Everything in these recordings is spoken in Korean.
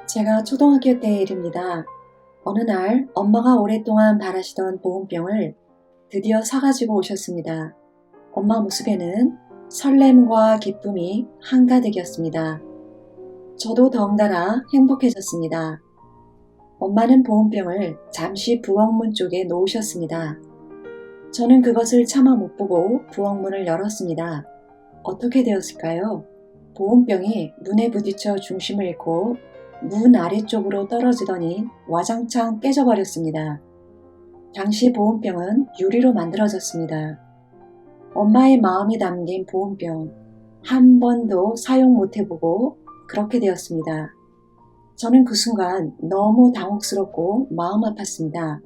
제가 초등학교 때의 일입니다. 어느 날 엄마가 오랫동안 바라시던 보온병을 드디어 사가지고 오셨습니다. 엄마 모습에는 설렘과 기쁨이 한가득이었습니다. 저도 덩달아 행복해졌습니다. 엄마는 보온병을 잠시 부엌문 쪽에 놓으셨습니다. 저는 그것을 차마 못 보고 부엌문을 열었습니다. 어떻게 되었을까요? 보온병이 문에 부딪혀 중심을 잃고 문 아래쪽으로 떨어지더니 와장창 깨져버렸습니다. 당시 보온병은 유리로 만들어졌습니다. 엄마의 마음이 담긴 보온병, 한 번도 사용 못해보고 그렇게 되었습니다. 저는 그 순간 너무 당혹스럽고 마음 아팠습니다.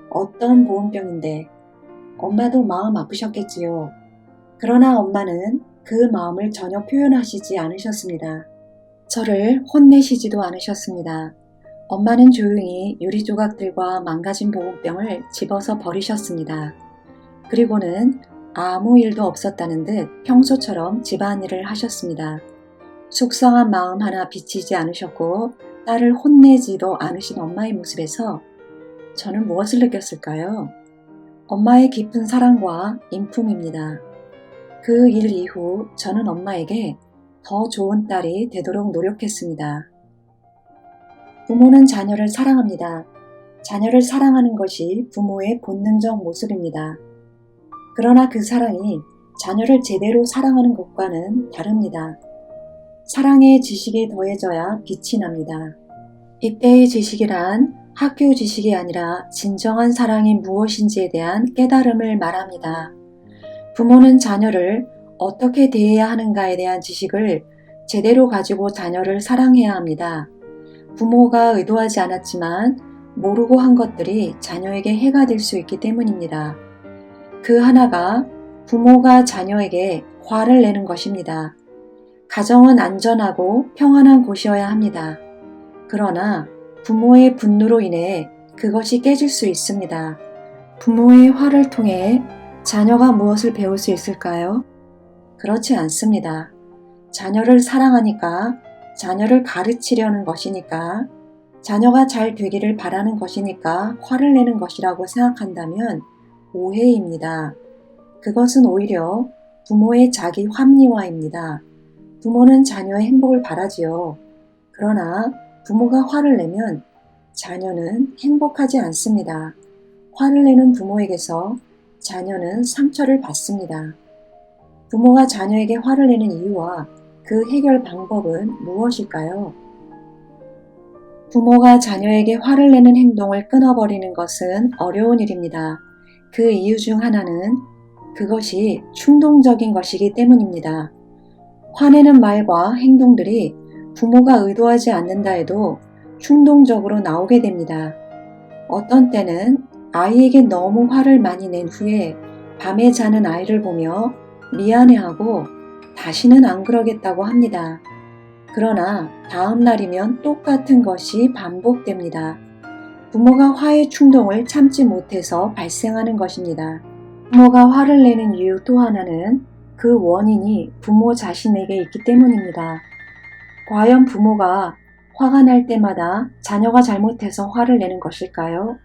어떤 보온병인데 엄마도 마음 아프셨겠지요. 그러나 엄마는 그 마음을 전혀 표현하시지 않으셨습니다. 저를 혼내시지도 않으셨습니다. 엄마는 조용히 유리 조각들과 망가진 보온병을 집어서 버리셨습니다. 그리고는 아무 일도 없었다는 듯 평소처럼 집안일을 하셨습니다. 속상한 마음 하나 비치지 않으셨고 딸을 혼내지도 않으신 엄마의 모습에서 저는 무엇을 느꼈을까요? 엄마의 깊은 사랑과 인품입니다. 그 일 이후 저는 엄마에게 더 좋은 딸이 되도록 노력했습니다. 부모는 자녀를 사랑합니다. 자녀를 사랑하는 것이 부모의 본능적 모습입니다. 그러나 그 사랑이 자녀를 제대로 사랑하는 것과는 다릅니다. 사랑의 지식이 더해져야 빛이 납니다. 이때의 지식이란 학교 지식이 아니라 진정한 사랑이 무엇인지에 대한 깨달음을 말합니다. 부모는 자녀를 어떻게 대해야 하는가에 대한 지식을 제대로 가지고 자녀를 사랑해야 합니다. 부모가 의도하지 않았지만 모르고 한 것들이 자녀에게 해가 될 수 있기 때문입니다. 그 하나가 부모가 자녀에게 화를 내는 것입니다. 가정은 안전하고 평안한 곳이어야 합니다. 그러나 부모의 분노로 인해 그것이 깨질 수 있습니다. 부모의 화를 통해 자녀가 무엇을 배울 수 있을까요? 그렇지 않습니다. 자녀를 사랑하니까, 자녀를 가르치려는 것이니까, 자녀가 잘 되기를 바라는 것이니까 화를 내는 것이라고 생각한다면 오해입니다. 그것은 오히려 부모의 자기 합리화입니다. 부모는 자녀의 행복을 바라지요. 그러나 부모가 화를 내면 자녀는 행복하지 않습니다. 화를 내는 부모에게서 자녀는 상처를 받습니다. 부모가 자녀에게 화를 내는 이유와 그 해결 방법은 무엇일까요? 부모가 자녀에게 화를 내는 행동을 끊어버리는 것은 어려운 일입니다. 그 이유 중 하나는 그것이 충동적인 것이기 때문입니다. 화내는 말과 행동들이 부모가 의도하지 않는다 해도 충동적으로 나오게 됩니다. 어떤 때는 아이에게 너무 화를 많이 낸 후에 밤에 자는 아이를 보며 미안해하고 다시는 안 그러겠다고 합니다. 그러나 다음 날이면 똑같은 것이 반복됩니다. 부모가 화의 충동을 참지 못해서 발생하는 것입니다. 부모가 화를 내는 이유 또 하나는 그 원인이 부모 자신에게 있기 때문입니다. 과연 부모가 화가 날 때마다 자녀가 잘못해서 화를 내는 것일까요?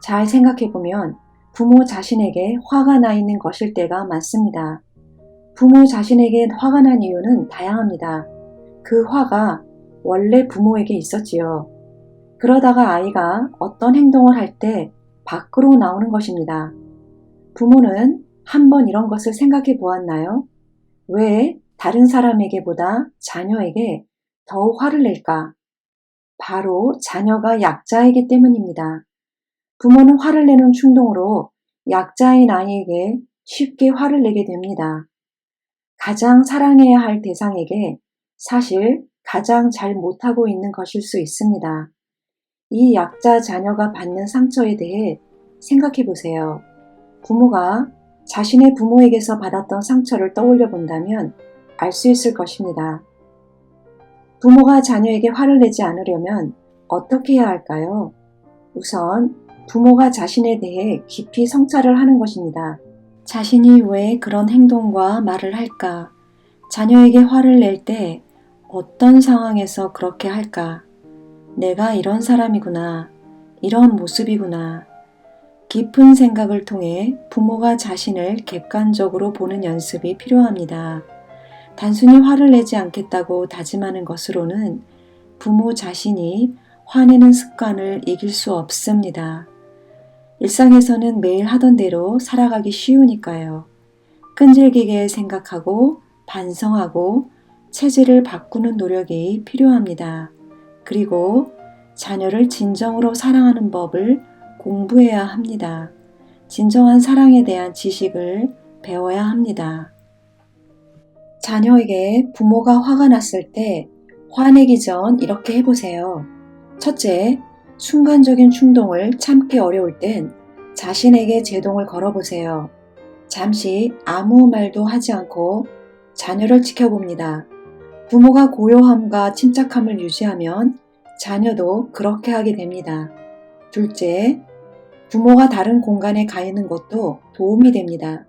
잘 생각해보면 부모 자신에게 화가 나 있는 것일 때가 많습니다. 부모 자신에게 화가 난 이유는 다양합니다. 그 화가 원래 부모에게 있었지요. 그러다가 아이가 어떤 행동을 할 때 밖으로 나오는 것입니다. 부모는 한번 이런 것을 생각해 보았나요? 왜 다른 사람에게보다 자녀에게 더 화를 낼까? 바로 자녀가 약자이기 때문입니다. 부모는 화를 내는 충동으로 약자인 아이에게 쉽게 화를 내게 됩니다. 가장 사랑해야 할 대상에게 사실 가장 잘 못하고 있는 것일 수 있습니다. 이 약자 자녀가 받는 상처에 대해 생각해 보세요. 부모가 자신의 부모에게서 받았던 상처를 떠올려 본다면 알 수 있을 것입니다. 부모가 자녀에게 화를 내지 않으려면 어떻게 해야 할까요? 우선 부모가 자신에 대해 깊이 성찰을 하는 것입니다. 자신이 왜 그런 행동과 말을 할까? 자녀에게 화를 낼 때 어떤 상황에서 그렇게 할까? 내가 이런 사람이구나. 이런 모습이구나. 깊은 생각을 통해 부모가 자신을 객관적으로 보는 연습이 필요합니다. 단순히 화를 내지 않겠다고 다짐하는 것으로는 부모 자신이 화내는 습관을 이길 수 없습니다. 일상에서는 매일 하던 대로 살아가기 쉬우니까요. 끈질기게 생각하고 반성하고 체질을 바꾸는 노력이 필요합니다. 그리고 자녀를 진정으로 사랑하는 법을 공부해야 합니다. 진정한 사랑에 대한 지식을 배워야 합니다. 자녀에게 부모가 화가 났을 때 화내기 전 이렇게 해보세요. 첫째, 순간적인 충동을 참기 어려울 땐 자신에게 제동을 걸어보세요. 잠시 아무 말도 하지 않고 자녀를 지켜봅니다. 부모가 고요함과 침착함을 유지하면 자녀도 그렇게 하게 됩니다. 둘째, 부모가 다른 공간에 가 있는 것도 도움이 됩니다.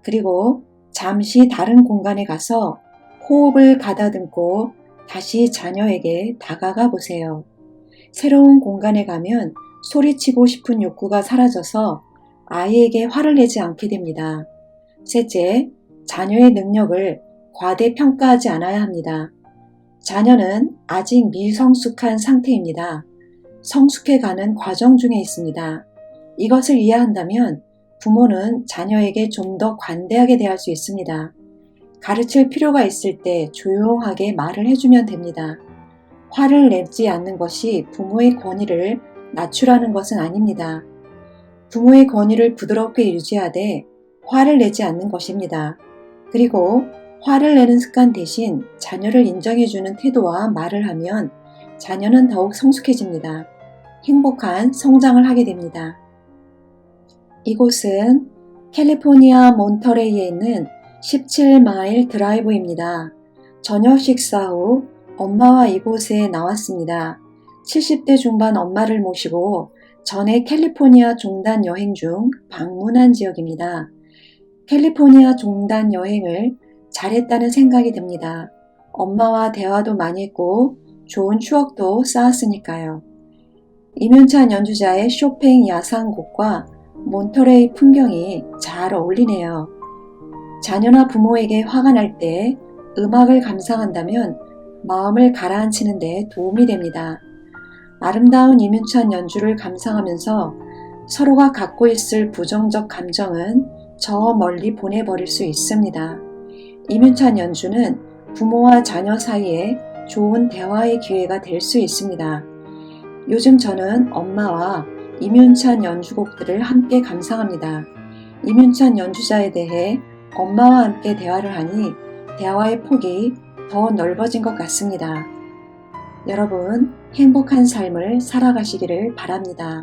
그리고 잠시 다른 공간에 가서 호흡을 가다듬고 다시 자녀에게 다가가 보세요. 새로운 공간에 가면 소리치고 싶은 욕구가 사라져서 아이에게 화를 내지 않게 됩니다. 셋째, 자녀의 능력을 과대평가하지 않아야 합니다. 자녀는 아직 미성숙한 상태입니다. 성숙해가는 과정 중에 있습니다. 이것을 이해한다면 부모는 자녀에게 좀 더 관대하게 대할 수 있습니다. 가르칠 필요가 있을 때 조용하게 말을 해주면 됩니다. 화를 내지 않는 것이 부모의 권위를 낮추라는 것은 아닙니다. 부모의 권위를 부드럽게 유지하되 화를 내지 않는 것입니다. 그리고 화를 내는 습관 대신 자녀를 인정해주는 태도와 말을 하면 자녀는 더욱 성숙해집니다. 행복한 성장을 하게 됩니다. 이곳은 캘리포니아 몬터레이에 있는 17마일 드라이브입니다. 저녁 식사 후 엄마와 이곳에 나왔습니다. 70대 중반 엄마를 모시고 전에 캘리포니아 종단 여행 중 방문한 지역입니다. 캘리포니아 종단 여행을 잘했다는 생각이 듭니다. 엄마와 대화도 많이 했고 좋은 추억도 쌓았으니까요. 이문찬 연주자의 쇼팽 야상곡과 몬터레이 풍경이 잘 어울리네요. 자녀나 부모에게 화가 날 때 음악을 감상한다면 마음을 가라앉히는 데 도움이 됩니다. 아름다운 이문찬 연주를 감상하면서 서로가 갖고 있을 부정적 감정은 저 멀리 보내버릴 수 있습니다. 이문찬 연주는 부모와 자녀 사이에 좋은 대화의 기회가 될 수 있습니다. 요즘 저는 엄마와 이문찬 연주곡들을 함께 감상합니다. 이문찬 연주자에 대해 엄마와 함께 대화를 하니 대화의 폭이 더 넓어진 것 같습니다. 여러분, 행복한 삶을 살아가시기를 바랍니다.